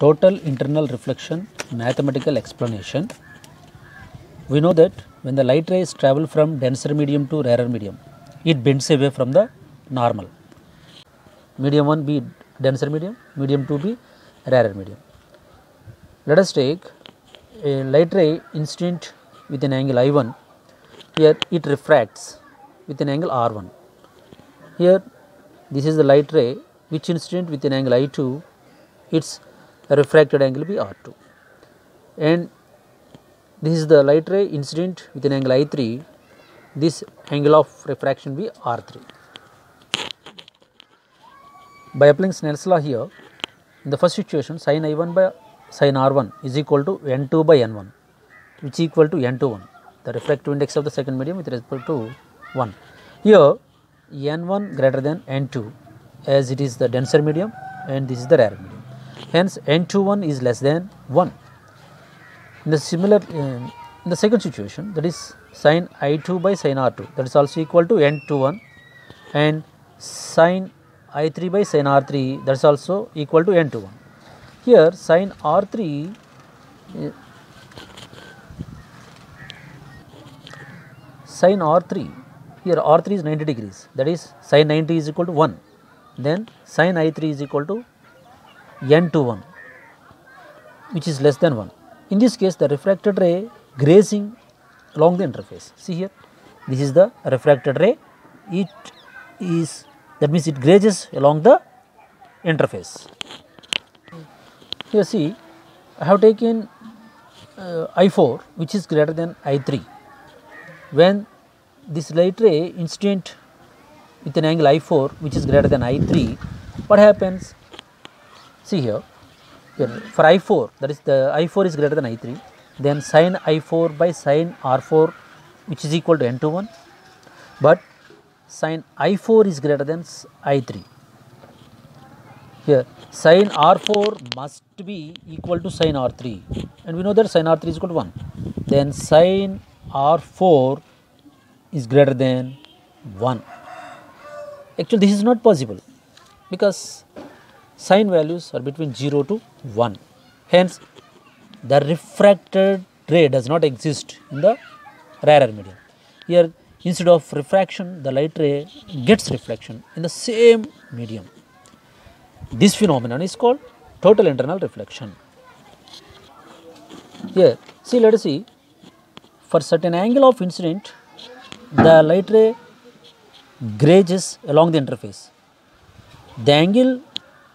Total internal reflection mathematical explanation. We know that when the light rays travel from denser medium to rarer medium, it bends away from the normal. Medium 1 be denser medium, medium 2 be rarer medium. Let us take a light ray incident with an angle I1. Here it refracts with an angle R1. Here this is the light ray which incident with an angle I2, its refracted angle be R2, and this is the light ray incident with an angle I3, this angle of refraction be R3. By applying Snell's law here, in the first situation sin I1 by sin R1 is equal to N2 by N1, which is equal to N21, the refractive index of the second medium with respect to 1. Here N1 greater than N2, as it is the denser medium and this is the rarer medium. Hence N21 is less than 1. In the second situation, that is sin I2 by sin R2, that is also equal to N21, and sin I3 by sin R3, that is also equal to N21. Here sin R3 here R3 is 90 degrees, that is sin 90 is equal to 1, then sin I3 is equal to N21, which is less than 1. In this case, the refracted ray grazing along the interface. See here, this is the refracted ray. That means it grazes along the interface. Here see, I have taken I4 which is greater than I3. When this light ray incident with an angle I4 which is greater than I3, what happens? See here for I4, that is the I4 is greater than I3, then sin I4 by sin R4 which is equal to N21, but sin I4 is greater than I3. Here sin R4 must be equal to sin R3, and we know that sin R3 is equal to 1. Then sin R4 is greater than 1. Actually this is not possible because sin values are between 0 to 1. Hence the refracted ray does not exist in the rarer medium. Here instead of refraction, the light ray gets reflection in the same medium. This phenomenon is called total internal reflection. Here see, let us see, for certain angle of incident the light ray grazes along the interface. The angle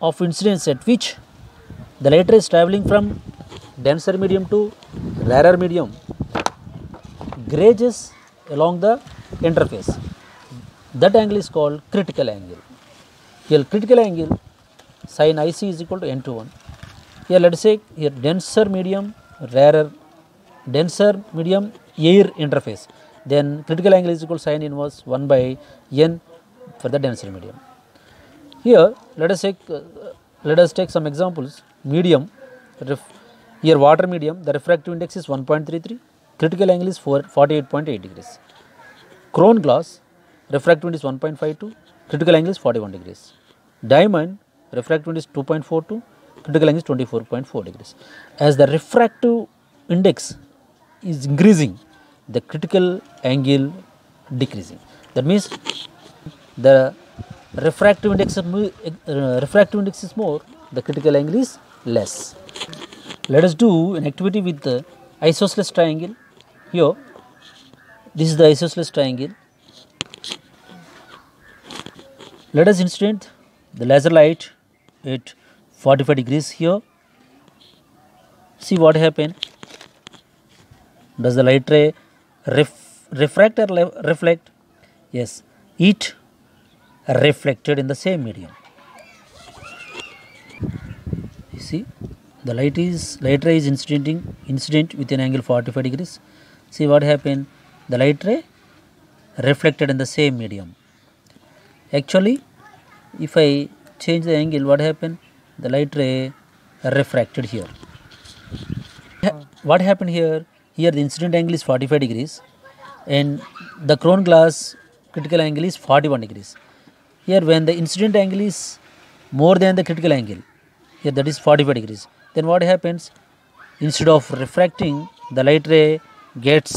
of incidence at which the light ray is travelling from denser medium to rarer medium grazes along the interface, that angle is called critical angle. Here critical angle sin IC is equal to N21. Here let us say here denser medium rarer, denser medium air interface, then critical angle is equal to sin inverse 1 by n for the denser medium. Here let us take some examples. Medium, here water medium, the refractive index is 1.33, critical angle is 48.8 degrees. Chrome glass, refractive index is 1.52, critical angle is 41 degrees. Diamond, refractive index is 2.42, critical angle is 24.4 degrees. As the refractive index is increasing, the critical angle decreasing. That means the refractive index is more, the critical angle is less. Let us do an activity with the isosceles triangle. Here this is the isosceles triangle. Let us incident the laser light at 45 degrees here. See what happened. Does the light ray refract or reflect? Yes, it reflected in the same medium. You see, the light ray is incident with an angle 45 degrees. See what happened. The light ray reflected in the same medium. Actually, if I change the angle, what happened? The light ray refracted here. What happened here? Here the incident angle is 45 degrees and the chrome glass critical angle is 41 degrees. Here when the incident angle is more than the critical angle, here that is 45 degrees. Then what happens? Instead of refracting, the light ray gets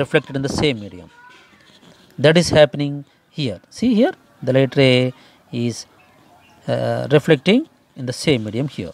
reflected in the same medium. That is happening here. See here, the light ray is reflecting in the same medium here.